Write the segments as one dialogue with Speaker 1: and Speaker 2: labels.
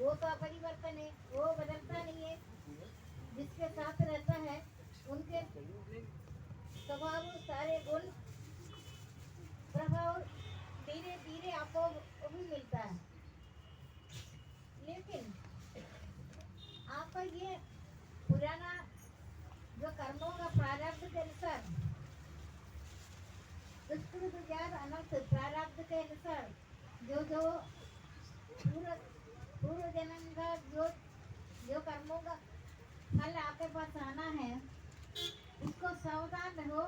Speaker 1: वो तो अपरिवर्तन है, वो बदलता नहीं है। जिसके साथ रहता है उनके स्वभाव सारे गुण प्रभाव धीरे धीरे आपको भी मिलता है। लेकिन आपका ये पुराना जो कर्मों का प्रारब्ध के अनुसार अनर्थ प्रारब्ध के अनुसार जो जो पूर्व पूर्व जन्म का जो जो कर्मों का फल आपके पास आना है, उसको सावधान रहो।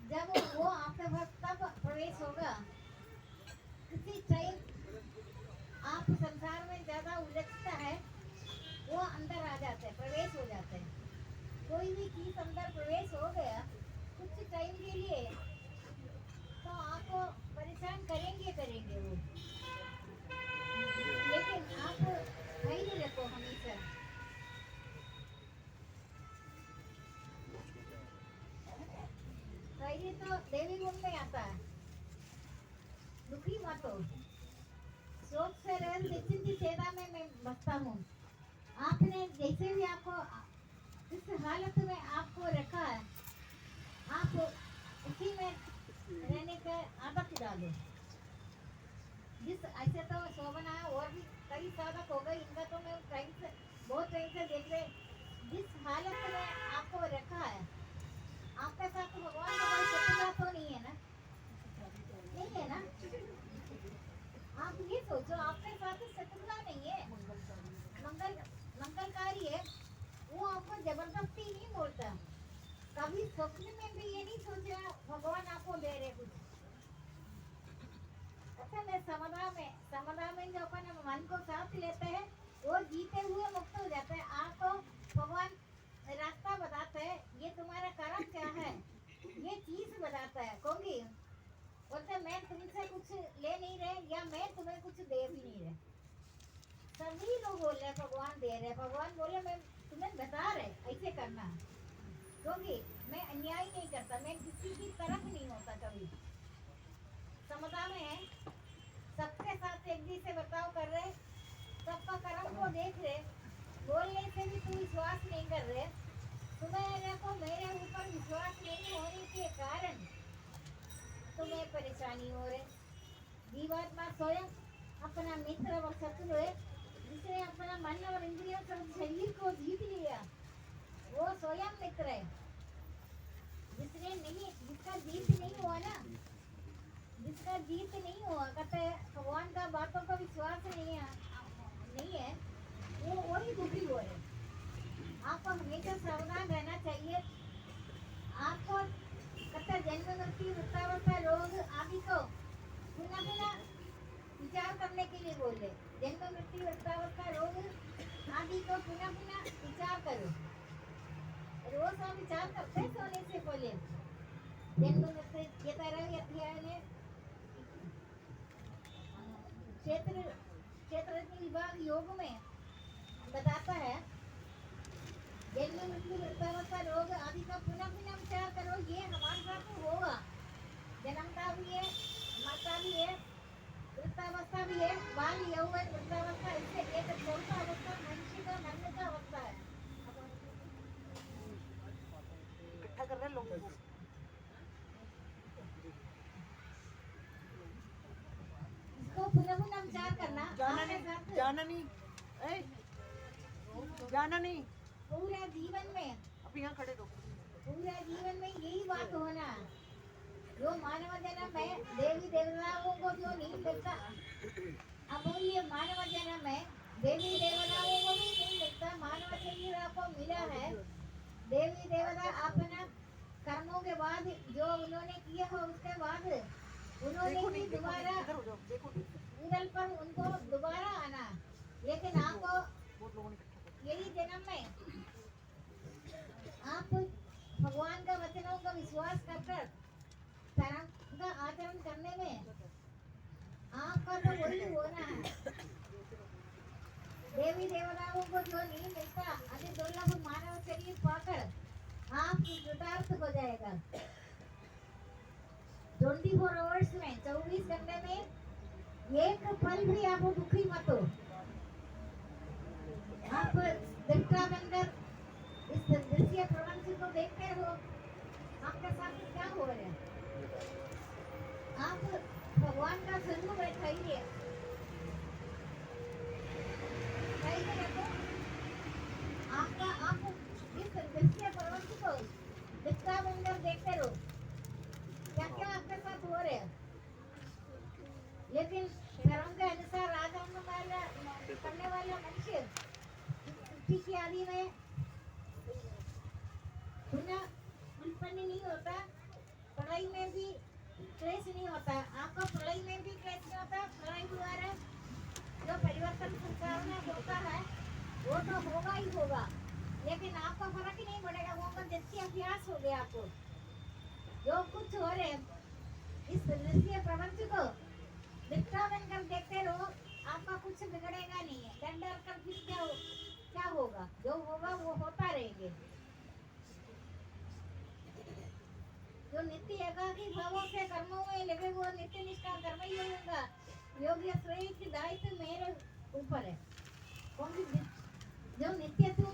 Speaker 1: जब वो आपके पास तब प्रवेश होगा, किसी टाइम आप संसार में ज्यादा उलझता है, वो अंदर आ जाते हैं, प्रवेश हो जाते हैं। कोई भी चीज अंदर प्रवेश हो गया कुछ टाइम के लिए, तो आपको परेशान करेंगे वो। लेकिन आप धैर्य रखो हमेशा। धैर्य तो देवी गुण में आता है। दुखी मत हो, शोक से रह निश्चिंत सेवा में मैं बसता हूँ। आपने जैसे भी आपको इस हालत में आपको रखा है, आप उसी में रहने का आदत डालो। जिस ऐसे तो शोभना है, और भी कई साधक हो गए, इनका तो मैं बहुत टाइम से देख रहे। जिस हालत में आपको रखा है, आपके साथ तो भगवान का कोई शत्रुता तो नहीं है ना? नहीं है ना? आप ये सोचो, आपके साथ शत्रुता नहीं है, मंगलकारी है। वो आपको जबरदस्ती नहीं बोलता। कभी स्वप्न में भी ये नहीं सोच रहा भगवान आपको दे रहे कुछ। अच्छा, मैं समदा में जो अपन मन को साथ लेते हैं, वो जीते हुए मुक्त हो जाते हैं। आपको भगवान रास्ता बताते हैं, ये तुम्हारा कर्म क्या है, ये चीज बताता है। कहोगी बोलते मैं तुमसे कुछ ले नहीं रहे, या मैं तुम्हें कुछ दे भी नहीं रहे। सभी लोग बोल रहे भगवान दे रहे, भगवान बोले मैं तुम्हें बता रहे ऐसे करना। क्योंकि मैं अन्याय नहीं करता, मैं किसी की तरफ नहीं होता कभी। समता में है, सबके साथ एक जैसे बर्ताव कर रहे, सबका कर्म को देख रहे, बोलने से भी तुम विश्वास नहीं कर रहे। तुम्हें को मेरे ऊपर विश्वास नहीं होने के कारण तुम्हें परेशानी हो रही। जीवात्मा स्वयं अपना मित्र और शत्रु है, जिसने अपना मन और इंद्रियों से शरीर को जीत लिया, वो स्वयं मित्र है। जिसका जीत नहीं हुआ ना, जिसका जीत नहीं हुआ, कहते भगवान का बातों का विश्वास नहीं है, वो वही दुखी हो रहे। आपको हमेशा सावधान रहना चाहिए। आपको कहते जन्म मृत्यु वृद्धावस्था रोग आदि को पुनः विचार करने के लिए बोले। जन्म मृत्यु वृद्धावस्था रोग आदि को पुनः विचार करो। रोज हम विचार करते हैं सोने से पहले। जन्म मृत्यु ये 13वें अध्याय में क्षेत्र विभाग योग में बताता है, जन्म मृत्यु वृद्धावस्था रोग आदि का पुनः विचार करो। ये हमारे साथ होगा, जन्मता भी है, मरता भी है, वृद्धावस्था भी है, बाल यौवन वृद्धावस्था, इससे एक छोटा अवस्था मनुष्य का मरने का अवस्था है। इकट्ठा कर रहे लोग, इसको पुनः विचार करना। जाना नहीं पूरा जीवन में, अब यहाँ खड़े रहो, पूरा जीवन में यही बात होना। जो मानव जन्म है, देवी देवताओं को जो नहीं मिलता, अमूल्य मानव जन्म है, देवी देवताओं को भी नहीं मिलता। मानव शरीर आपको मिला है, देवी देवता अपना कर्मों के बाद जो उन्होंने किया हो, उसके बाद उन्होंने भी दोबारा उदल पर उनको दोबारा आना। लेकिन आपको यही जन्म में आप भगवान का वचनों का विश्वास कर धर्म का आचरण करने में आपका तो वही होना है। देवी देवताओं को जो नहीं मिलता, अति दुर्लभ मानव शरीर पाकर आप कृतार्थ हो जाएगा। 24 आवर्स में, 24 घंटे में एक पल भी आप दुखी मत हो। भक्ति की आदि में पुनः उत्पन्न नहीं होता, पढ़ाई में भी क्लेश नहीं होता। आपको पढ़ाई में भी क्लेश नहीं होता। पढ़ाई द्वारा जो परिवर्तन संसार में होता है वो तो होगा ही होगा, लेकिन आपको फर्क ही नहीं पड़ेगा। वो जितनी अभ्यास हो गया आपको, जो कुछ हो रहे इस दृश्य प्रपंच को दिखावन कर देखते रहो, आपका कुछ बिगड़ेगा नहीं है। डर डर कर फिर क्या होगा? जो होगा वो होता रहेंगे। जो नित्य एकाकी भावों से कर्मों में लगे वो नित्य निष्ठा कर्म ही होगा। योग्य श्रेय की दायित्व मेरे ऊपर है। जो नित्य तुम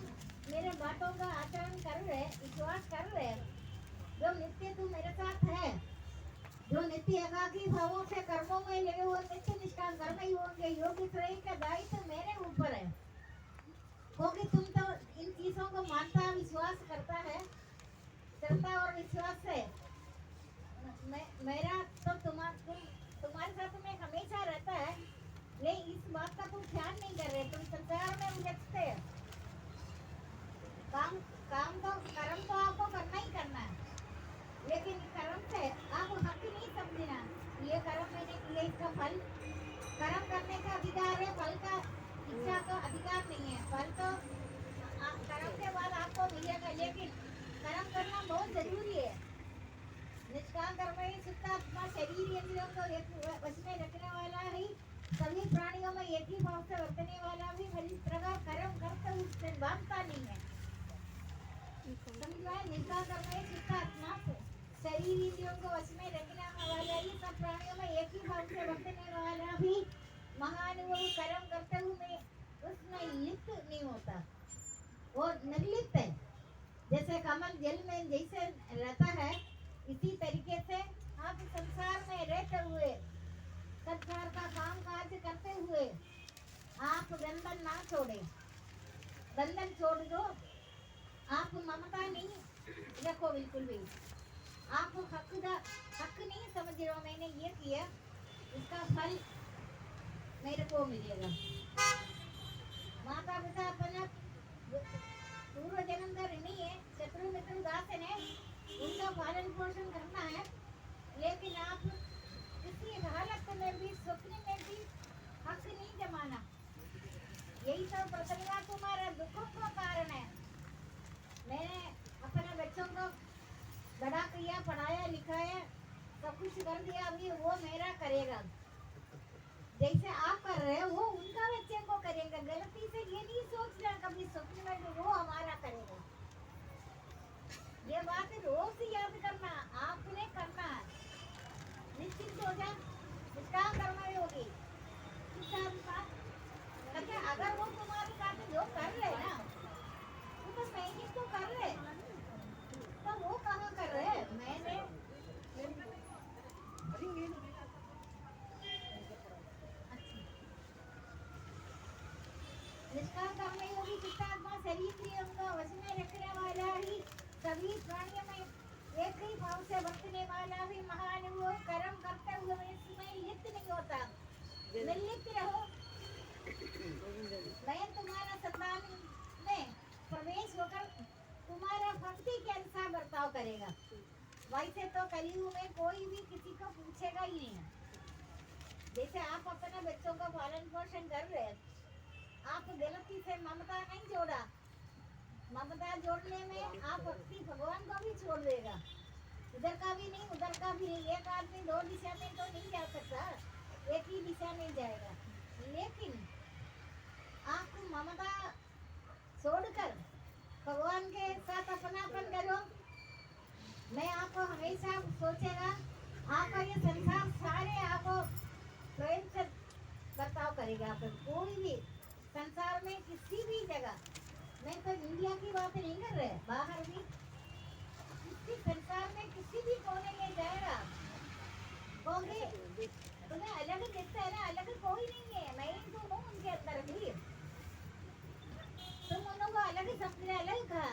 Speaker 1: मेरे बातों का आचरण कर रहे, विश्वास कर रहे, जो नित्य तुम मेरे साथ है, जो नित्य एकाकी भावों से कर्मों में लगे वो नित्य निष्ठा कर्म ही होंगे। योग्य श्रेय का दायित्व मेरे ऊपर है, क्योंकि तुम तो इन चीजों को मानता विश्वास करता है। श्रद्धा और विश्वास से मेरा तो तुम्हारे साथ में हमेशा रहता है, लेकिन इस बात का तुम ध्यान नहीं कर रहे। तुम संसार में उलझते हैं। काम तो कर्म तो आपको करना ही करना है, लेकिन कर्म से आप हक नहीं समझना। ये कर्म मैंने किया, इसका फल कर्म करने का अधिकार है, फल का इच्छा का अधिकार नहीं है। फल तो कर्म के बाद आपको मिलेगा, लेकिन कर्म करना बहुत जरूरी है। निष्काम कर्म ही शुद्ध आत्मा शरीर इंद्रियों को एक वश में रखने वाला ही सभी प्राणियों में एक ही भाव से वर्तने वाला भी हर प्रकार कर्म करते उससे बांधता नहीं है। समझ में? निष्काम कर्म ही शुद्ध आत्मा शरीर इंद्रियों को वश में रखने वाला ही सब प्राणियों में एक ही भाव से वर्तने वाला भी महानुभाव कर्म करते हुए उसमें लिप्त नहीं होता, वो निर्लिप्त है। जैसे कमल जल में जैसे रहता है, इसी तरीके से आप संसार में रहते हुए संसार का काम काज करते हुए आप बंधन ना छोड़े। बंधन छोड़ दो, आप ममता नहीं रखो बिल्कुल भी। आप हक नहीं समझ रहे हो मैंने ये किया, इसका फल मेरे को मिलेगा। माता पिता अपना पूर्व जन्म का ऋणी है, शत्रु मित्र उदासीन है, उनका पालन पोषण करना है, लेकिन आप किसी हालत में भी स्वप्न में भी हक नहीं जमाना। यही सब प्रसंगा तुम्हारा दुखों का कारण है। मैंने अपने बच्चों को बड़ा किया, पढ़ाया लिखाया, सब कुछ कर दिया, अभी वो मेरा करेगा। जैसे आप कर रहे हो वो उनका बच्चे को करेगा। गलती से ये नहीं सोचना कभी स्वप्न में तो वो हमारा करेगा। ये बात रोज याद करना, आपने करना है। निश्चित हो जा, इसका कर्म होगी। अगर वो तुम्हारे साथ जो कर रहे ना, वो तो मैंने तो कर रहे, तो वो कहाँ कर रहे? मैंने निष्काम कर्म योगी चित्तात्मा शरीर क्रिया का वश में रखने वाला ही सभी प्राणियों में एक ही भाव से वर्तने वाला भी महानुभाव कर्म करते हुए इसमें लिप्त नहीं होता। निर्लिप्त रहो। मैं तुम्हारा संतान में प्रवेश होकर तुम्हारा भक्ति के अनुसार बर्ताव करेगा। वैसे तो कलयुग में कोई भी किसी को पूछेगा ही नहीं। जैसे आप अपने बच्चों का पालन पोषण कर रहे हैं, आप गलती से ममता नहीं जोड़ा। ममता जोड़ने में आप भक्ति भगवान को भी छोड़ देगा। उधर का भी नहीं उधर का भी नहीं। एक आदमी दो दिशा में तो नहीं जा सकता, एक ही दिशा में जाएगा। लेकिन आप ममता छोड़कर भगवान के साथ अपनापन करो। मैं आपको हमेशा सोचेगा, आपका ये संसार सारे आपको प्रेम से बर्ताव करेगा। आप कोई भी संसार में किसी भी जगह, मैं तो इंडिया की बात नहीं कर रहे, बाहर भी किसी संसार में किसी भी कोने में जाएगा, क्योंकि तुम्हें अलग दिखता है ना, अलग कोई नहीं है। मैं ही तो हूँ उनके अंदर भी। तुम उन लोगों को अलग समझ रहे, अलग था।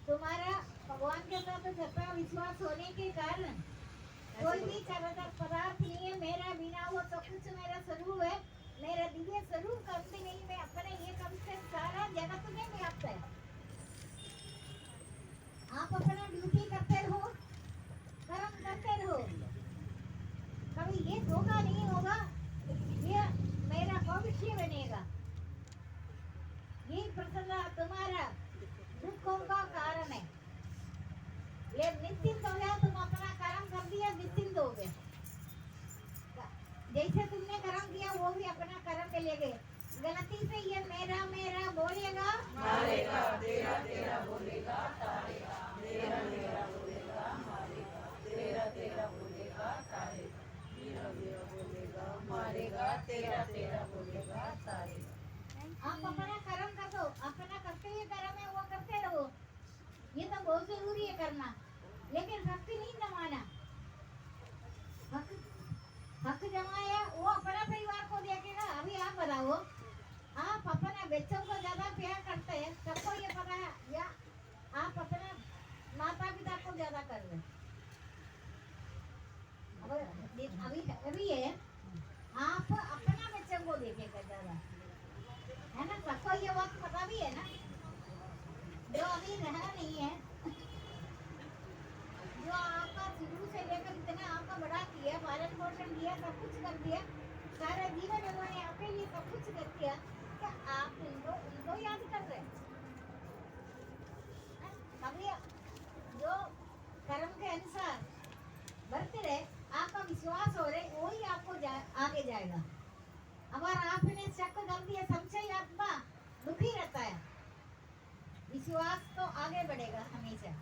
Speaker 1: तुम्हारा भगवान के साथ सच्चा विश्वास होने के कारण कोई भी चराचर पदार्थ नहीं है मेरा बिना, वो सब कुछ मेरा स्वरूप है। मेरा दिव्य स्वरूप कभी नहीं, मैं अपने ये कम से सारा जगत में लेकिन हक नहीं जमाना। हक हक जमाया वो अपना परिवार को देखेगा। अभी आप बताओ, आप अपने बच्चों को ज्यादा प्यार करते हैं, सबको ये पता है, या आप अपने माता पिता को ज्यादा कर रहे हैं? अभी अभी है, आप अपना बच्चों को देखेगा ज्यादा, है ना? सबको ये वक्त पता भी है ना, जो अभी रहा नहीं है, जो आपका शुरू से लेकर इतना आपका बड़ा किया, पालन पोषण किया, सब कुछ कर दिया, सारा जीवन उन्होंने आपके लिए सब कुछ कर दिया, क्या आप उनको उनको याद कर रहे हैं? अभी जो कर्म के अनुसार बढ़ते रहे, आपका विश्वास हो रहे, वही आपको आगे जाएगा। अगर आपने शक कर दिया, संशय आत्मा दुखी रहता है, विश्वास तो आगे बढ़ेगा हमेशा।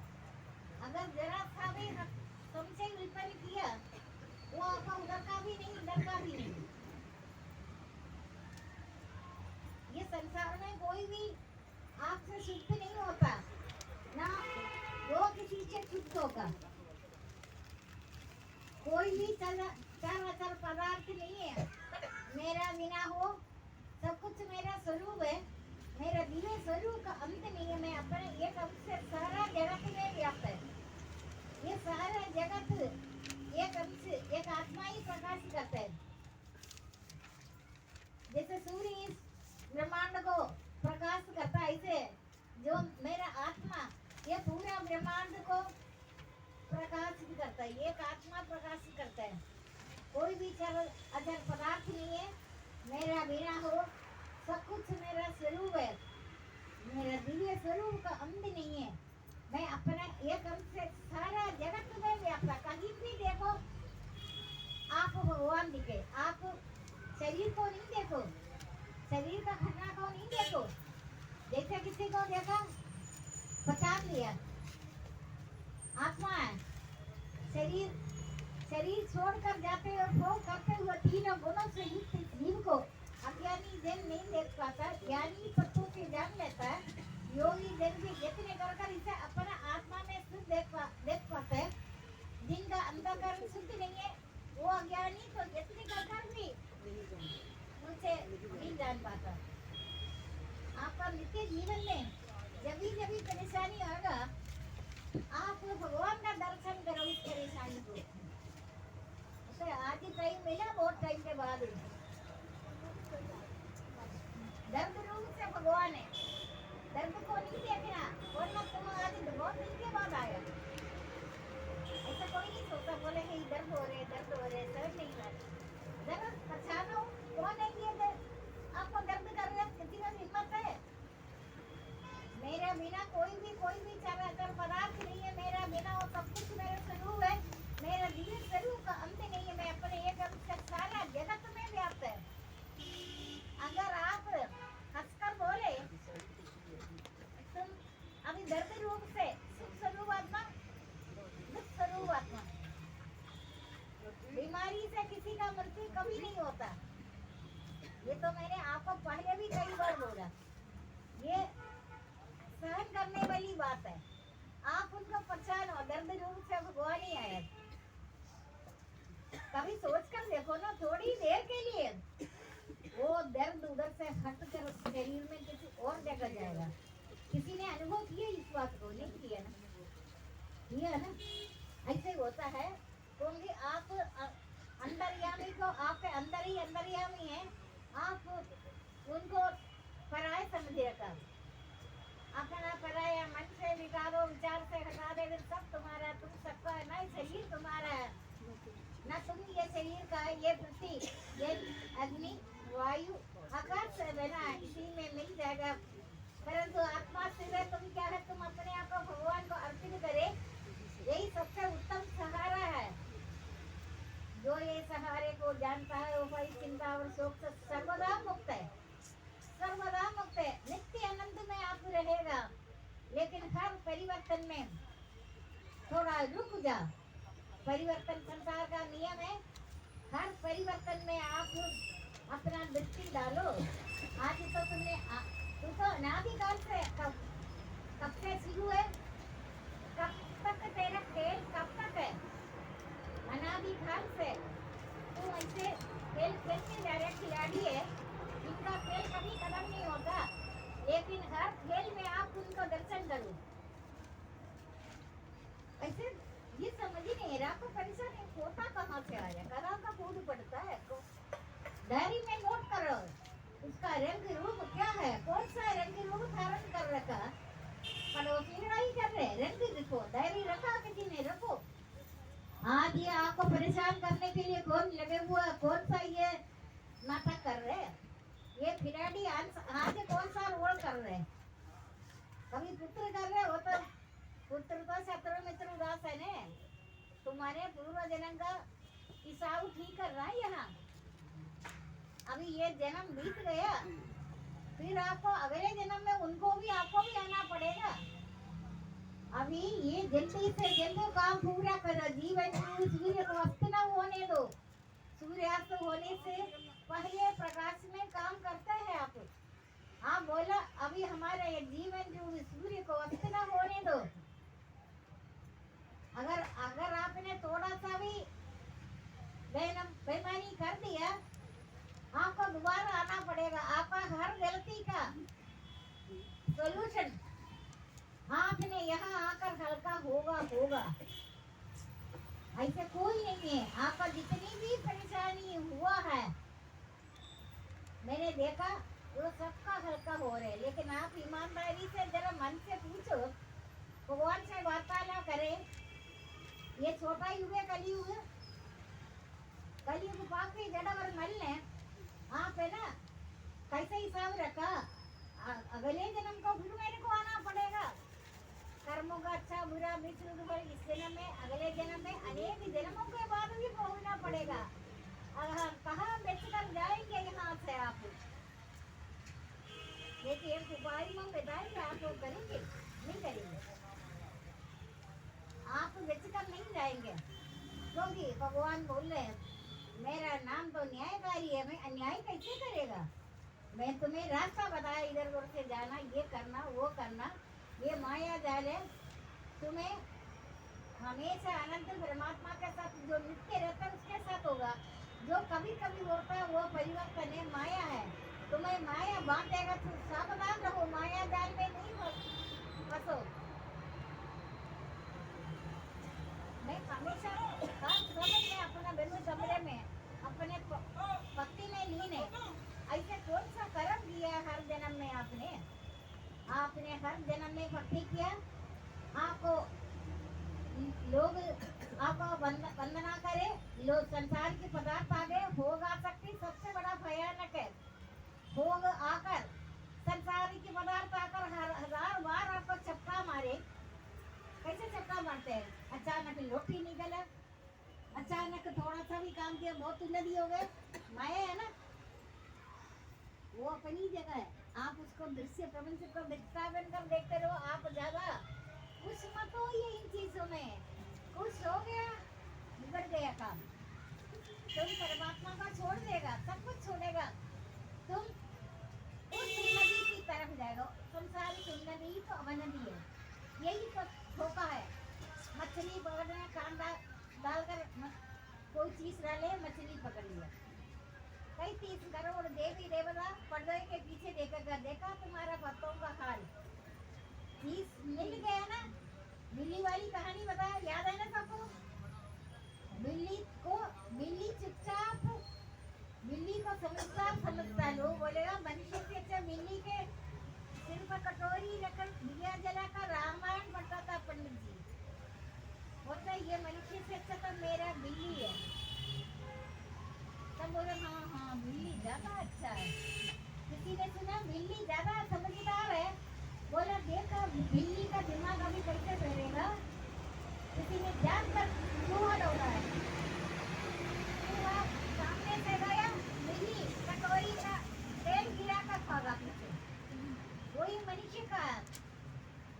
Speaker 1: अगर जरा सा भी संशय विपरीत किया, वो आपका उधर का भी नहीं, इधर का भी नहीं। ये संसार में कोई भी आपसे शुद्ध नहीं होता, ना वो किसी से शुद्ध होगा। कोई भी चराचर पदार्थ नहीं है मेरा बिना हो, सब कुछ मेरा स्वरूप है, मेरा दिव्य स्वरूप का अंत नहीं है। मैं अपने एक अंश से सारा जगत में व्याप्त है। ये सारा जगत एक अंश, एक आत्मा ही प्रकाश करता है। जैसे सूर्य इस ब्रह्मांड को प्रकाश करता है, ऐसे जो मेरा आत्मा ये पूरा ब्रह्मांड को प्रकाशित करता है। एक आत्मा प्रकाशित करता है। कोई भी अजर पदार्थ नहीं है मेरा बिना हो, सब कुछ मेरा स्वरूप है, मेरा दिव्य स्वरूप का अंत नहीं है। मैं अपना एक अंश से सारा जगत में व्याप्त, कहीं भी देखो आप भगवान दिखे। आप शरीर को नहीं देखो, शरीर का घटना को नहीं देखो। जैसे किसी को देखा, पहचान लिया आत्मा है। शरीर छोड़कर जाते और भोग करते हुए तीनों गुणों से युक्त जीव को अज्ञानी जन नहीं देख पाता, ज्ञानी पत्तों से जान लेता है। योगी जन भी यत्न कर इसे अपना आत्मा में शुद्ध देख पाता है। जिनका अंतःकरण शुद्ध नहीं है, वो अज्ञानी तो यत्न कर भी उनसे नहीं जान पाता। आपका नित्य जीवन में जब भी परेशानी आएगा, आप भगवान का दर्शन करो इस परेशानी को। तो आज ही टाइम मिला, बहुत टाइम के बाद दर्द रूप से भगवान है। दर्द को नहीं देखना, वरना तुम आज बहुत दिन के बाद आया। ऐसा कोई नहीं सोचता, बोले कि दर्द हो रहे सहन नहीं हो रहा। दर्द पहचानो कौन है ये दर्द, आपको दर्द कर रहे, किसी में हिम्मत है? मेरा बिना कोई भी चराचर पदार्थ नहीं है, मेरा बिना वो सब कुछ मेरा स्वरूप है, मेरा दिव्य स्वरूप का अंत नहीं है। मैं अपने एक अंश से सारा जगत में व्याप्त है। अगर आप हंसकर बोले तुम अभी दर्द रूप से सुख स्वरूप आत्मा, दुख स्वरूप आत्मा, बीमारी से किसी का मृत्यु कभी नहीं होता। ये तो मैंने आपको पहले भी कई बार बोला। ये सहन करने वाली बात है। आप उनको पहचानो, दर्द रूप से भगवान ही आया। कभी सोच कर देखो ना, थोड़ी देर के लिए वो दर्द उधर से हट कर शरीर में किसी और जगह जाएगा। किसी ने अनुभव किया इस बात को? नहीं किया ना, किया ना? ऐसे होता है क्योंकि आप अंतर्यामी को, आपके अंदर ही अंतर्यामी है, आप उनको पराये समझ रखा। अपना पराया मन से विकारो, विचार से हटा दे, सब तुम्हारा, तुम सबका है ना, शरीर तुम्हारा है ना, तुम ये शरीर का है, ये पृथ्वी, ये अग्नि, वायु, आकाश से बना है, इसी में मिल जाएगा। परंतु आत्मा से तुम क्या है, तुम अपने आप को भगवान को अर्पित करे, यही सबसे उत्तम सहारा है। जो ये सहारे को जानता है वो भाई चिंता और शोक से सर्वदा मुक्त है, सर्वदा मुक्त है, नित्य आनंद में आप रहेगा। लेकिन हर परिवर्तन में थोड़ा रुक जा। परिवर्तन संसार का नियम है, हर परिवर्तन में आप अपना दृष्टि डालो। आज तो तुमने तू तो अनादिकाल से कब से शुरू है, कब तक तेरा खेल डायरी में नोट करो उसका रंग रूप क्या है, कौन सा रंग रूप धारण कर रखा। पड़ोसी लड़ाई कर रहे, रंग लिखो, डायरी रखा किसी ने, रखो। आज ये आपको परेशान करने के लिए कौन लगे हुआ, कौन सा ये नाटक कर रहे, ये फिराडी आज कौन सा रोल कर रहे। कभी पुत्र कर रहे हो तो पुत्र तो शत्रु मित्र उदास है ने, तुम्हारे पूर्व जन्म का हिसाब ठीक कर रहा है यहाँ। अभी ये जन्म बीत गया, फिर आपको अगले जन्म में उनको भी आपको भी आना पड़ेगा। अभी ये जल्दी से जल्दी काम पूरा करो, जीवन सूर्य को अस्त न होने दो। सूर्यास्त होने से पहले प्रकाश में काम करता है आप। हाँ बोला, अभी हमारा ये जीवन जो सूर्य को अस्त न होने दो। अगर आपने थोड़ा सा भी बेईमानी कर दिया, आपको दोबारा आना पड़ेगा। आपका हर गलती का सोल्यूशन आपने यहाँ आकर हल्का होगा। ऐसे कोई नहीं है, आपका जितनी भी परेशानी हुआ है मैंने देखा वो सबका हल्का हो रहे। लेकिन आप ईमानदारी से जरा मन से पूछो, भगवान से वार्तालाप करें। ये छोटा युग है, कलयुग पाप की जड़ और मल ने आप है ना कैसे हिसाब रखा। अगले जन्म को फिर मेरे को आना पड़ेगा। कर्मों का अच्छा बुरा मिश्र फल इस जन्म में, अगले जन्म में, अनेक जन्मों के बाद भी भोगना पड़ेगा। कहाँ बेचकर जाएंगे यहाँ से आप। देखिए एक उपाय में बताएंगे, आप लोग करेंगे नहीं करेंगे, आप बेचकर नहीं जाएंगे। क्योंकि भगवान बोल रहे हैं मेरा नाम तो न्यायकारी है, मैं अन्याय कैसे करेगा। मैं तुम्हें रास्ता बताया, इधर उधर से जाना, ये करना वो करना, ये माया जाल है। तुम्हें हमेशा अनंत परमात्मा के साथ जो नित्य रहता है उसके साथ होगा। जो कभी कभी होता है वो परिवर्तन है, माया है। तुम्हें माया बांटेगा तो सावधान रहो, माया जाल में नहीं फंसो। मैं हमेशा हर समय में अपना बिल्कुल कमरे में अपने भक्ति में लीन है। ऐसे कौन सा कर्म किया हर जन्म में आपने हर जन्म में भक्ति किया। आपको लोग आपको वंदना करे, लोग संसार के पदार्थ आ गए, भोग आ सकती सबसे बड़ा भयानक है। भोग आकर संसार के पदार्थ आकर हजार बार आपको चपका मारे। कैसे चक्का मारते हैं, अचानक लोटी निकला, अचानक थोड़ा सा भी काम किया बहुत उन्नति हो गए। माया है ना, वो अपनी जगह है। आप उसको दृश्य प्रपंच को विस्तार कर देखते रहो। आप ज्यादा खुश मत हो ये इन चीजों में, खुश हो गया बिगड़ गया काम। तुम परमात्मा का छोड़ देगा, सब कुछ छोड़ेगा, तुम उस उन्नति की तरफ जाएगा। संसारिक उन्नति तो अवनति है, यही तो धोखा है। मछली पकड़ने कांटा डालकर कोई चीज डाले, मछली पकड़ लिया। कई 30 करोड़ देवी देवता पर्दे के पीछे देखा तुम्हारा भक्तों का हाल। चीज मिल गया ना, बिल्ली वाली कहानी बताया, याद है ना सबको। बिल्ली चुपचाप, बिल्ली को समझता लोग बोलेगा मनुष्य से अच्छा बिल्ली के सिर पर कटोरी रखकर दिया जलाकर रामायण पढ़ता था पंडित जी। बोलता ये मनुष्य से अच्छा तो मेरा बिल्ली है। तब बोले हाँ बिल्ली ज्यादा अच्छा है। किसी ने सुना बिल्ली ज्यादा समझदार है, बोला देखा बिल्ली का दिमाग अभी कैसे फैलेगा। किसी ने जानकर चूहा दौड़ा है, चूहा सामने से गया, बिल्ली कटोरी का तेल गिरा कर भागा पीछे। वही मनुष्य का,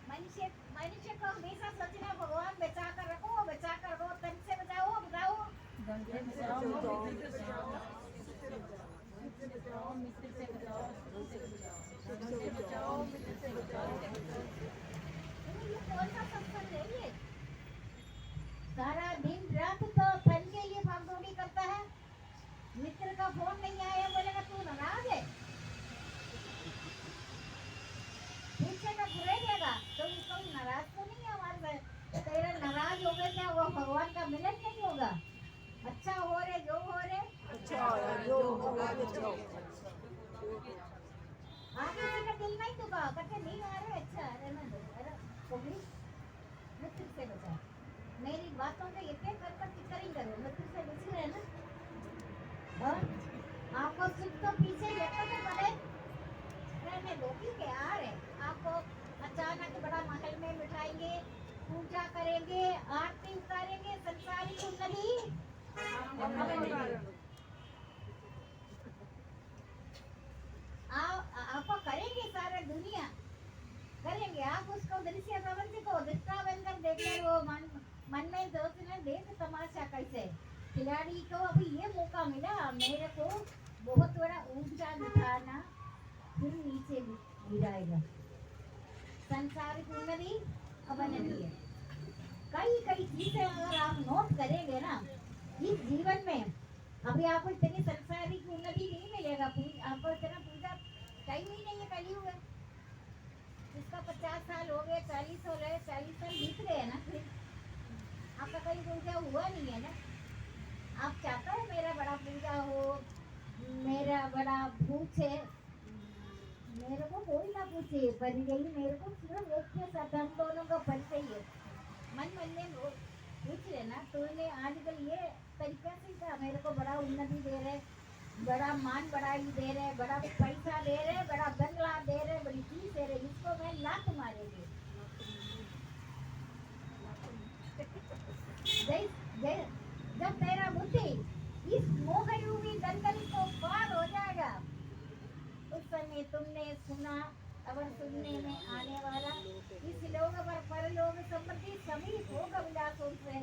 Speaker 1: मनुष्य को हमेशा सोचना भगवान बचा कर रखो, तन से बचाओ, सारा दिन रात तो धन के लिए भागदौड़ी करता है। मित्र का फोन नहीं आया, बोलेगा तू नाराज है, पूछेगा घुरेगा तो कोई नाराज तो नहीं है हमारे से। तेरा नाराज हो गए क्या वो भगवान का मिलन नहीं होगा। अच्छा हो रहे जो हो रहे
Speaker 2: अच्छा जो होगा वो अच्छा होगा।
Speaker 1: आप किसी का दिल नहीं दुखा कहते नहीं आ रहे अच्छा रहने दो अरे होगी मृत्यु से बचा मेरी बातों का यकीन कर कर फिक्र ही करो मृत्यु से बच रहे ना और आपको सुख तो पीछे लेकर के बड़े रहने दो ठीक है आ रहे आपको अचानक बड़ा महल में बिठाएंगे पूजा करेंगे आरती उतारेंगे संसारिक उन्नति आपको करेंगे सारा दुनिया करेंगे आप उसको दृश्य प्रबंध को दृष्टा बनकर देखने वो मन में सोचने देख तमाशा कैसे खिलाड़ी को अभी ये मौका मिला मेरे को बहुत बड़ा ऊंचा दिखाना फिर नीचे गिराएगा संसारिक उन्नति अवनति है कई कई चीजें अगर आप नोट करेंगे ना इस जीवन में अभी आपको इतनी संसारिक उन्नति नहीं मिलेगा आपको इतना पूजा टाइम ही नहीं है कलयुग है जिसका 50 साल हो गए 40 हो गए 40 साल बीत गए ना फिर आपका कहीं पूजा हुआ नहीं है ना आप चाहते हो मेरा बड़ा पूजा हो मेरा बड़ा पूछे मेरे को कोई ना पूछे पर यही मेरे को सिर्फ एक के साथ हम दोनों का परिचय है मन मन में पूछ लेना तूने आजकल ये तरीका से था मेरे को बड़ा उन्नति दे रहे बड़ा मान बढ़ाई दे रहे बड़ा पैसा दे रहे बड़ा बंगला दे रहे बड़ी चीज दे रहे इसको मैं लात मारेंगे जब तेरा बुद्धि इस मोहरूपी दलदल को पार हो जाएगा उस समय तुमने सुना और सुनने में आने वाला इस लोग पर परलोक संपत्ति सभी भोग विलासों से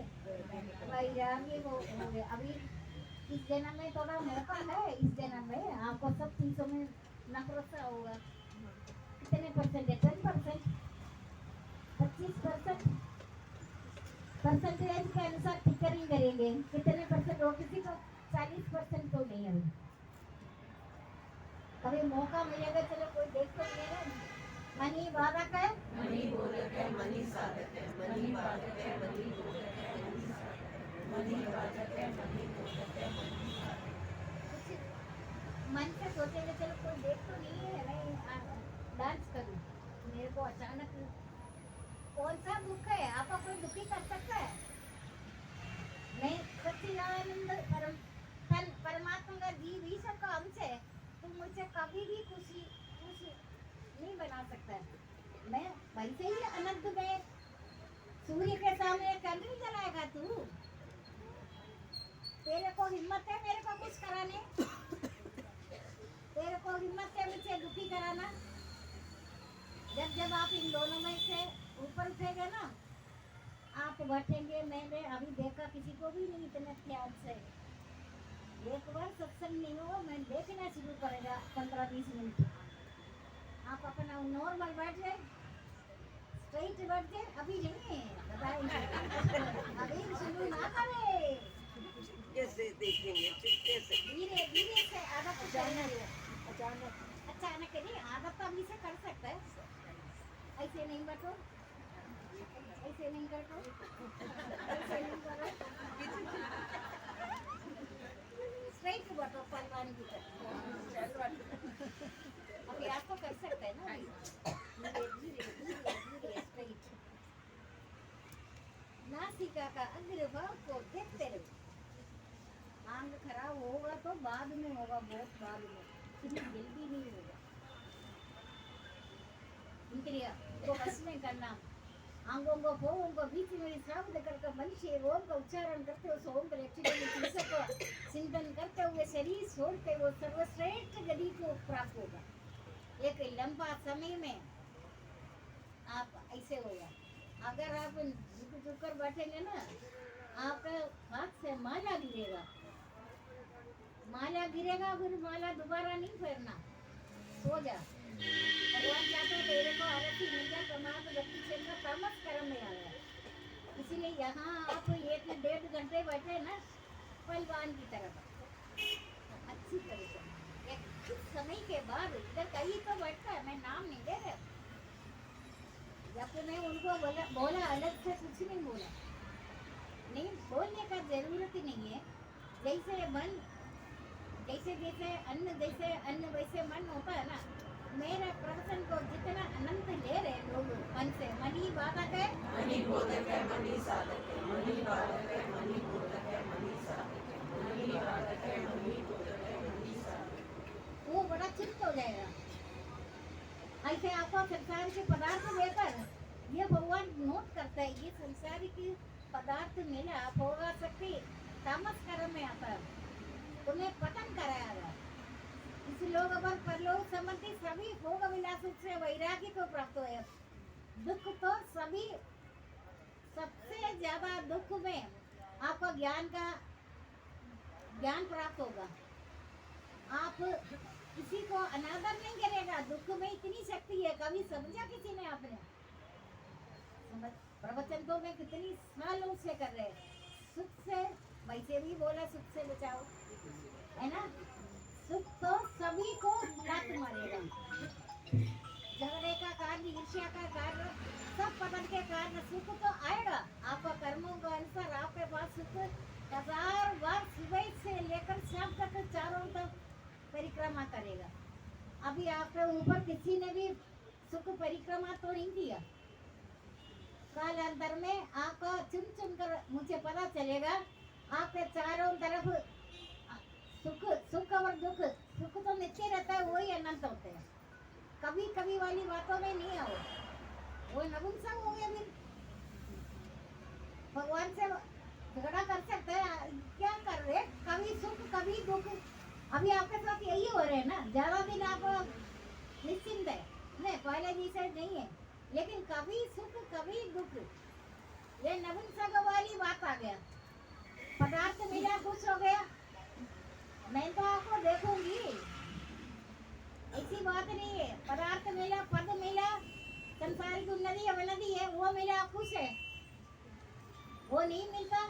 Speaker 1: वैराग्य हो गए अभी इस जन्म में थोड़ा मौका है इस जन्म में आपको सब चीजों में नफरत सा होगा कितने परसेंट है 10% 25% परसेंटेज के अनुसार टिकरिंग करेंगे कितने परसेंट हो किसी को 40% तो नहीं है कभी मौका मिलेगा चलो कोई देख तो लेगा मनी बाधक है
Speaker 2: मनी बोधक है मनी साधक है मनी बाधक है मनी बोधक है मनी बाधक है मनी बोधक है मनी साधक
Speaker 1: मन से सोचेंगे चलो कोई देख तो नहीं है मैं डांस करूं मेरे को अचानक कौन सा दुख है आपका कोई दुखी कर सकता है मैं सच्चिदानंद परमात्मा का जीव ईश्वर का अंश है तुम मुझसे कभी भी खुशी नहीं बना सकता मैं वैसे ही अनंत में सूर्य के सामने कैंडल जलाएगा तू तेरे को हिम्मत है मेरे को कुछ कराने तेरे को हिम्मत है मुझसे दुखी कराना जब आप इन दोनों में से ऊपर उठेंगे ना आप बैठेंगे मैंने अभी देखा किसी को भी नहीं इतने ख्याल से एक बार सत्संग नहीं हो मैं देखना शुरू करेगा 15-20 मिनट आप अपना नॉर्मल बैठ जाए स्ट्रेट बैठ जाए अभी नहीं बताएंगे अभी शुरू ना करे
Speaker 2: कैसे देखेंगे चुपके से
Speaker 1: धीरे धीरे से आदत अचानक नहीं आदत तो अभी से कर सकता है ऐसे नहीं बैठो ऐसे नहीं बैठो ऐसे नहीं करो स्ट्रेट बैठो पहलवान की तरह अभी आपको कर सकते हैं ना धीरे धीरे धीरे स्ट्रेट नासिका का अग्रभाग को देखते रहो आंग खराब होगा तो बाद में होगा बहुत बाद में इतनी जल्दी नहीं होगा इंद्रिया को बस में करना आंगों को भोगों को बीच में श्रावण करके मनुष्य ओम का उच्चारण करते हुए ओम के को चिंतन करते हुए शरीर छोड़ते वो सर्वश्रेष्ठ गति को प्राप्त होगा एक लंबा समय में आप ऐसे होगा अगर आप झुक कर बैठेंगे ना आपका हाथ से माला गिरेगा फिर माला दोबारा नहीं फेरना सो जा भगवान चाहते हैं तेरे को आरती निंदा प्रमाद गति से तामस कर्म में आया इसीलिए यहाँ आप 1-1.5 घंटे बैठे ना पहलवान की तरफ अच्छी तरह से कुछ समय के बाद इधर कहीं तो बैठता है मैं नाम नहीं दे रहा जब मैं उनको बोला अलग से कुछ नहीं बोला नहीं बोलने का जरूरत ही नहीं है जैसे मन जैसे जैसे अन्न वैसे मन होता है ना। मेरे प्रवचन को जितना आनंद ले रहे लोग मन से, मनी बाधक है
Speaker 2: मनी बोधक है मनी साधक है, मनी बाधक है मनी बोधक है मनी साधक है, मनी बाधक है मनी बोधक है मनी साधक है।
Speaker 1: वो बड़ा चित्त हो जाएगा। ऐसे आपको संसार के पदार्थ देकर ये भगवान नोट करता है, ये संसार की पदार्थ मिला भोगा शक्ति तामस कर्म में आता है, तुम्हें पतन कराया। इस लोग अगर परलोक संबंधी सभी भोग विलास से वैराग्य को प्राप्त हुए। दुख तो सभी, सबसे ज्यादा दुख में आपको ज्ञान प्राप्त होगा। आप किसी को अनादर नहीं करेगा, दुख में इतनी शक्ति है। कभी समझा किसी ने आपने? प्रवचन तो मैं कितनी सालों से कर रहे, सुख से, वैसे भी बोला सुख से बचाओ, है ना। सुख तो सभी को लात मारेगा। झगड़े का कारण, ईर्ष्या का कारण, सब पतन के कारण सुख तो आएगा। आपका कर्मों के अनुसार आपके पास सुख 1000 बार सुबह से लेकर शाम तक चारों तक परिक्रमा करेगा। अभी आपके ऊपर किसी ने भी सुख परिक्रमा तो नहीं किया। कालांतर में आपको चुन चुन कर मुझे पता चलेगा आपके चारों तरफ सुख और दुख। सुख तो नित्य रहता है, वही अनंत होते हैं। कभी कभी वाली बातों में नहीं आओ, वो नपुंसक हो गया। फिर भगवान से झगड़ा कर सकते हैं, क्या कर रहे? कभी सुख कभी दुख। अभी आपके साथ यही हो रहे हैं ना। ज्यादा दिन आप निश्चिंत है नहीं, पहले जैसे नहीं है, लेकिन कभी सुख कभी दुख। ये नपुंसक वाली बात आ गया। पदार्थ मिला खुश हो गया, मैं तो आपको देखूंगी, ऐसी बात नहीं है। पदार्थ मिला, पद मिला, संसारिक उन्नति अवनति है, वो मिला खुश है, वो नहीं मिलता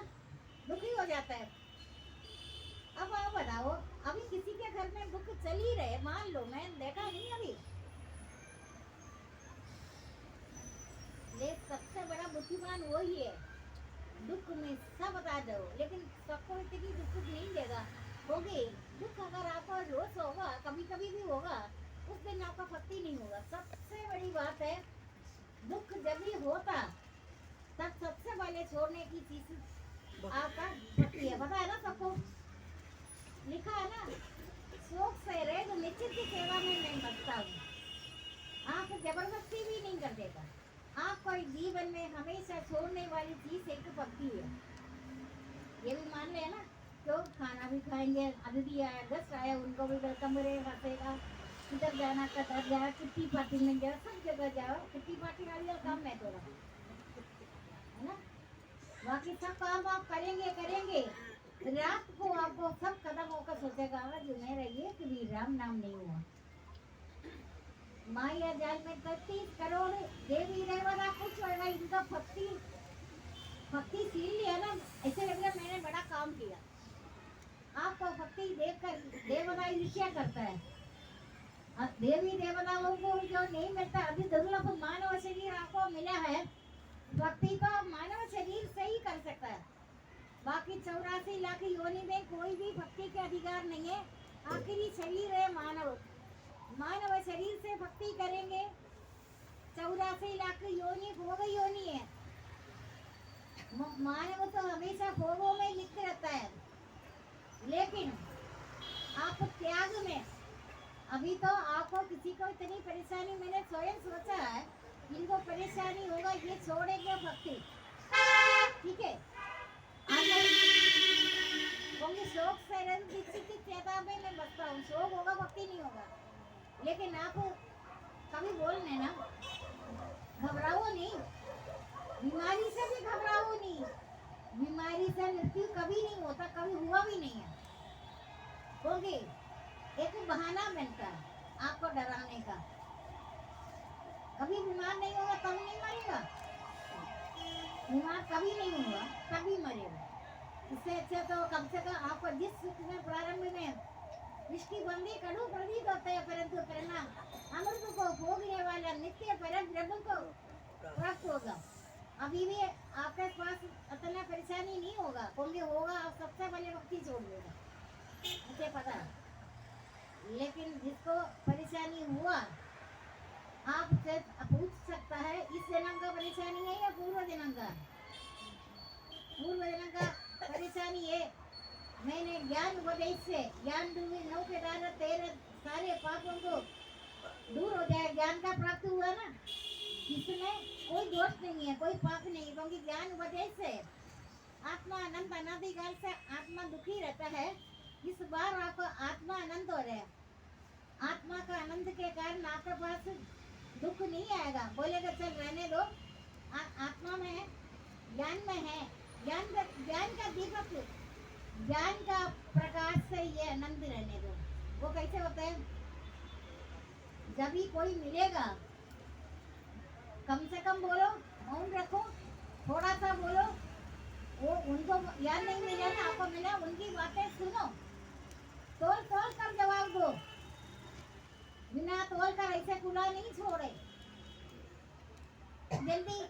Speaker 1: दुखी हो जाता है। अब आप बताओ, अभी किसी के घर में दुख चल ही रहे, मान लो, मैं देखा नहीं अभी, ले सबसे बड़ा बुद्धिमान वही है। दुख में सब बता दो, लेकिन सबको इतनी दुख नहीं देगा। होगी दुख, अगर आपको रोज होगा, कभी कभी भी होगा, उस दिन आपका भक्ति नहीं होगा। सबसे बड़ी बात है, दुख जब भी होता तब सबसे पहले छोड़ने की चीज आपका भक्ति है। पता है ना सबको, लिखा है ना, शोक से रहे तो निश्चित की सेवा में मैं बचता हूँ। आप जबरदस्ती भी नहीं कर देगा। आपको जीवन में हमेशा छोड़ने वाली चीज एक भक्ति है। ये भी मान ले ना, तो खाना भी खाएंगे, अतिथि आया, गेस्ट आया, उनको भी वेलकम रहेगा। इधर जाना, कदर जाओ, किट्टी पार्टी में जाओ, सब जगह जाओ। किट्टी पार्टी वाली काम मैं तो रहा, है ना। बाकी सब काम आप करेंगे। रात को आपको सब कदम होकर सोचेगा, जो मेरा ये कभी राम नाम नहीं हुआ। माया जाल में 33 करोड़ देवी देवता कुछ होगा, इनका भक्ति सील लिया ना, ऐसे लगेगा मैंने बड़ा काम किया। आपको भक्ति देखकर देवता ईर्ष्या करता है। देवी देवताओं को जो नहीं मिलता, अभी दुर्लभ मानव शरीर आपको मिला है, भक्ति तो मानव शरीर से ही कर सकता है। बाकी 84 लाख योनि में कोई भी भक्ति के अधिकार नहीं है। आखिरी शरीर है मानव शरीर से भक्ति करेंगे। 84 लाख योनि भोग योनि है। मानव तो हमेशा भोगों में लिप्त रहता है, लेकिन आप त्याग में, अभी तो आपको किसी को इतनी परेशानी, मैंने स्वयं सोचा है इनको परेशानी होगा, ये छोड़ेंगे भक्ति, ठीक है। क्योंकि शोक से दीक्षित की चेता में मैं बचता हूँ, शोक होगा भक्ति नहीं होगा। लेकिन आप कभी बोलने ना, घबराओ नहीं, बीमारी से भी घबराओ नहीं। बीमारी से मृत्यु कभी नहीं होता, कभी हुआ भी नहीं है। क्योंकि एक बहाना मिलता है आपको डराने का। कभी बीमार नहीं होगा तब नहीं मरेगा, बीमार कभी नहीं हुआ तभी मरेगा। इससे अच्छा तो कम से कम आपको जिस सुख में प्रारंभ में दृष्टि बंदी कड़ू प्रतीत होते हैं, परंतु परिणाम अमृत को भोगने वाला नित्य परम प्रभु को प्राप्त होगा। अभी भी आपके पास इतना परेशानी नहीं होगा, क्योंकि होगा आप सबसे पहले भक्ति छोड़ देगा, मुझे पता है। लेकिन जिसको परेशानी हुआ आपसे पूछ सकता है इस जन्म का परेशानी है या पूर्व जन्म का। पूर्व जन्म का परेशानी है। मैंने ज्ञान उपदेश से ज्ञान दूंगी 9 के द्वारा तेरे सारे पापों को दूर हो जाए। ज्ञान का प्राप्त हुआ ना, इसमें कोई दोष नहीं है, कोई पाप नहीं, क्योंकि ज्ञान उपदेश से आत्मा अनंत अनादिकाल से आत्मा दुखी रहता है। इस बार आपको आत्मा अनंत हो रहा है। आत्मा का आनंद के कारण आपके पास दुख नहीं आएगा। बोलेगा चल रहने दो, आत्मा में है, ज्ञान में है, ज्ञान का दीपक, ज्ञान का प्रकाश से ये आनंद रहने दो। वो कैसे होता है? जब भी कोई मिलेगा कम से कम बोलो, मौन रखो, थोड़ा सा बोलो। वो उनको याद नहीं मिला ना, आपको मिला, उनकी बातें सुनो, तोल तोल कर जवाब दो, बिना तोल कर ऐसे खुला नहीं छोड़े। जल्दी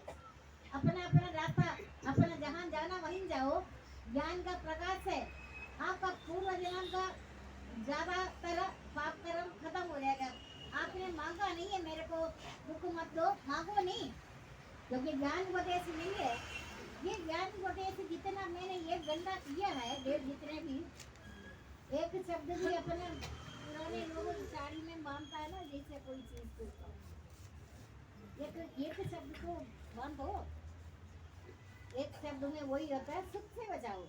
Speaker 1: अपना अपना रास्ता, अपना जहाँ जाना वहीं जाओ। ज्ञान का प्रकाश है, आपका पूर्व जन्म का ज्यादातर पाप कर्म खत्म हो जाएगा। आपने मांगा नहीं है मेरे को दुख मत दो, मांगो नहीं, क्योंकि ज्ञान उपदेश नहीं है। ये ज्ञान उपदेश जितना मैंने ये गंदा किया है, देव जितने भी एक शब्द भी अपने पुराने लोगों की साड़ी में बांधता है ना, जैसे कोई चीज को एक शब्द को बांधो, एक शब्द में वही होता है, सुख से बचाओ,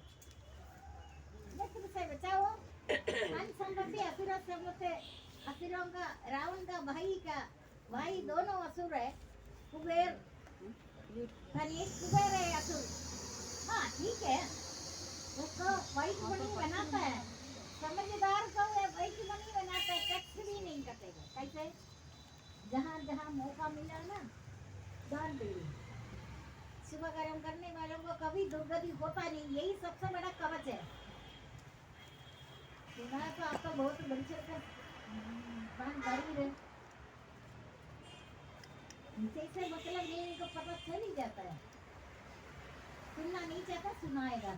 Speaker 1: सुख से बचाओ। धन संपत्ति असुर से, असुरों का, रावण का भाई दोनों असुर है। कुबेर कुबेर है असुर, हाँ ठीक है, उसको वाइट मनी बनाता है, समझदार को वाइट मनी बनाता है, टैक्स भी नहीं कटेगा। कैसे? जहाँ जहाँ मौका मिला ना, दान दे दो। शुभ कर्म करने वालों को कभी दुर्गति होता नहीं, यही सबसे बड़ा कवच है। सुना तो आपका बहुत बड़ी का बड़ी है, से मतलब ये इनको पता चल ही जाता है। सुनना नहीं चाहता सुनाएगा,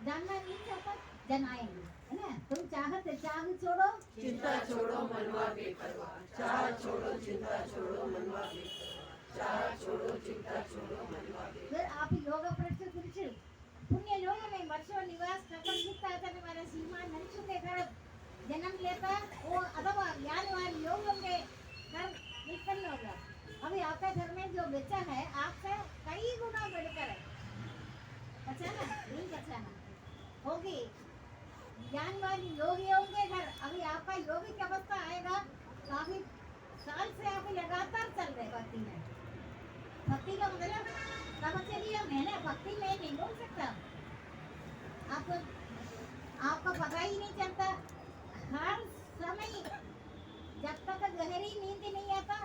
Speaker 1: जानना नहीं चाहता जनाएंगे, है ना। तुम चाहते चाह छोड़ो,
Speaker 2: चिंता छोड़ो मनवा बेपरवा, चाह छोड़ो चिंता छोड़ो मनवा बेपरवा, चाह छोड़ो चिंता छोड़ो मनवा बेपरवा।
Speaker 1: फिर आप योग पुरुष पुण्य योग में वर्षों निवास करने सीमा नंशु के घर जन्म लेता, वो अथवा ज्ञानवान योगों के घर निष्पन्न होगा। अभी आपके घर में जो बच्चा है आपसे कई गुना बढ़कर है, बचाना नहीं बचाना होगी। ज्ञानवान योगियों के घर अभी आपका योगिक अवस्था आएगा। काफी साल से आप लगातार चल रहे भक्ति में। भक्ति का मतलब तपस्या में ना, भक्ति में नहीं बोल सकता, आपको पता ही नहीं चलता। हर समय जब तक गहरी नींद नहीं आता,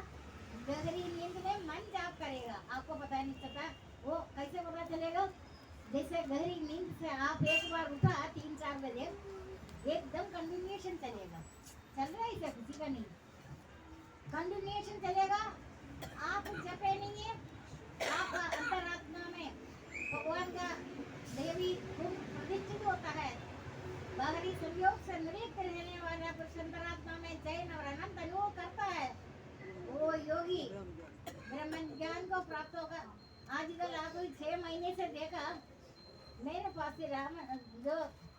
Speaker 1: गहरी नींद में मन जाप करेगा, आपको पता नहीं चलता। वो कैसे पता चलेगा? जैसे गहरी नींद से आप एक बार उठा 3-4 बजे, एकदम कंटिन्यूएशन चलेगा, चल रहा है इसे किसी का नहीं, कंटिन्यूएशन चलेगा। आप जपे नहीं है, आप अंतरात्मा में भगवान का देवी गुण प्रतिष्ठित होता है। बाहरी संयोग से निरस्त रहने वाला पुरुष अंतरात्मा में चैन और अनंत अनुभव करता है, वो योगी ब्रह्म ज्ञान को प्राप्त होगा। आजकल आप 6 महीने से देखा मेरे पास से राम जो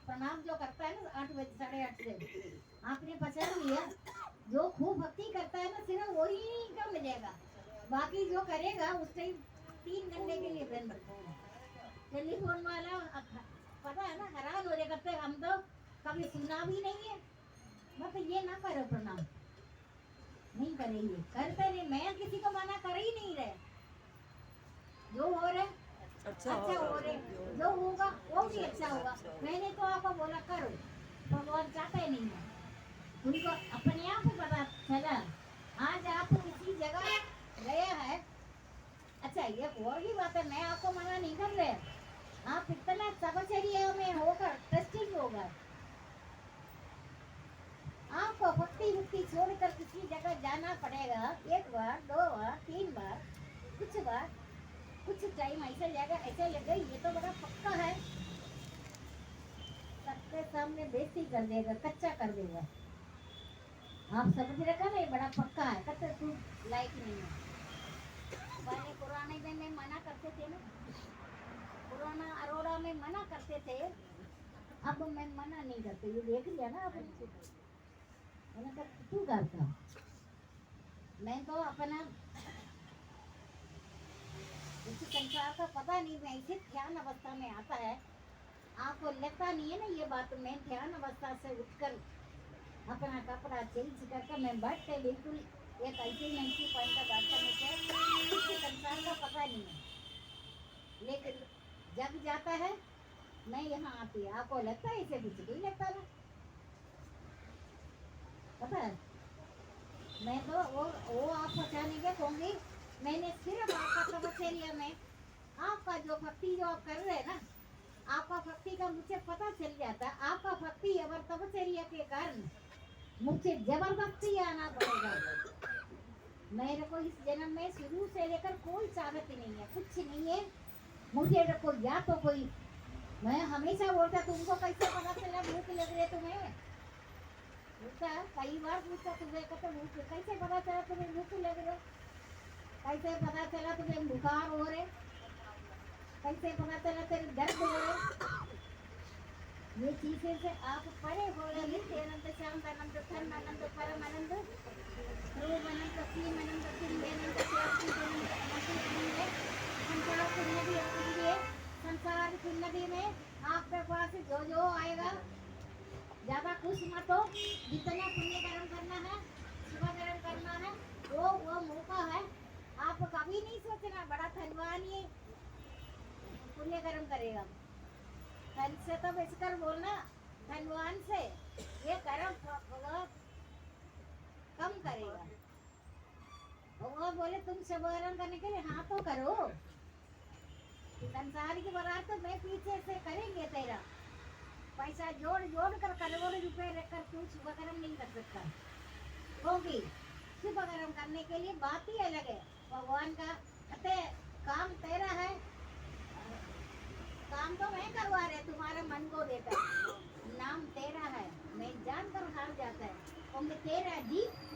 Speaker 1: प्रणाम जो करता है ना 8 बजे 8:30 से, आपने पहचान लिया जो खूब भक्ति करता है ना, सिर्फ वही का मिलेगा, बाकी जो करेगा उस टाइम 3 घंटे के लिए बंद। टेलीफोन वाला पता है ना, हैरान हो रहे करते, हम तो कभी सुना भी नहीं है। मतलब ये ना करो, प्रणाम नहीं करेंगे, करते नहीं, मैं किसी को मना कर ही नहीं रहे। जो हो रहा है अच्छा हो रहे, जो होगा वो भी अच्छा होगा। मैंने तो आपको बोला करो, भगवान चाहते नहीं है, उनको अपने आप ही पता चला। आज आप किसी जगह गया है, अच्छा ये और भी बात है, मैं आपको मना नहीं कर रहे, आप इतना तपस्या में होकर टेस्टिंग होगा। आपको भक्ति छोड़कर किसी जगह जाना पड़ेगा, 1 बार 2 बार 3 बार, कुछ टाइम ऐसे जाएगा, ऐसे लगे ये तो बड़ा पक्का है, सबके सामने बेइज्जती कर देगा, कच्चा कर देगा। आप समझ रखा ना, ये बड़ा पक्का है, कहते तू लाइक नहीं है। पहले पुराने दिन में मना करते थे ना, पुराना अरोड़ा में मना करते थे, अब मैं मना नहीं करते। ये देख लिया ना आपने, मैंने कहा तू करता, मैं तो अपना इस संसार का पता नहीं, मैं इसे ध्यान अवस्था में आता है, आपको लगता नहीं है ना ये बात। मैं ध्यान अवस्था से उठकर अपना कपड़ा चेंज करके मैं बैठते बिल्कुल एक ऐसी नंगी पहन कर बैठकर मुझे इस संसार का पता नहीं है, लेकिन जब जाता है मैं यहाँ आती है, आपको लगता है इसे कुछ नहीं लगता ना, पता है। मैं तो वो आप पहचानेंगे कहूँगी, मैंने सिर्फ आपका तपस्या में आपका जो भक्ति जो आप कर रहे हैं ना, आपका भक्ति का मुझे पता चल जाता। आपका भक्ति अगर तपस्या के कारण मुझे जबरदस्ती आना पड़ेगा। मेरे को इस जन्म में शुरू से लेकर कोई चाहत नहीं है, कुछ नहीं है मुझे। को या तो कोई, मैं हमेशा बोलता तुमको कैसे पता चला भूख लग रही है तुम्हें, पूछता कई बार पूछता तुम्हें, कहते भूख कैसे पता चला तुम्हें भूख लग रही, कैसे पता चला तुम्हें बुखार हो रहे, कैसे पता चला तेरे दर्द हो रहे। ये चीजें से आप परे हो रहे, नित्य अनंत शांत अनंत धर्म अनंत परम अनंत रूप अनंत सीम अनंत सिंह अनंत शांति अनंत अनंत संसार की नदी अनंत, संसार की नदी में आपके पास जो जो आएगा, ज्यादा खुश मत हो, जितना पुण्य कर्म करना है, शुभ कर्म करना है, वो मौका है। आप कभी नहीं सोचना बड़ा धनवान ये पुण्य कर्म करेगा, धन से तो बेचकर बोलना, धनवान से ये कर्म कम करेगा। वो बोले तुम शुभ कर्म करने के लिए हाँ तो करो, संसार की बारात तो मैं पीछे से करेंगे तेरा, पैसा जोड़ जोड़ कर करोड़ों रुपए रखकर तू शुभ कर्म नहीं कर सकता, क्योंकि शुभ कर्म करने के लिए बात ही अलग है। भगवान का कहते काम तेरा है, काम तो मैं करवा रहे, तुम्हारे मन को देता, नाम तेरा है, मैं जानकर हार जाता है, क्योंकि तेरा जीत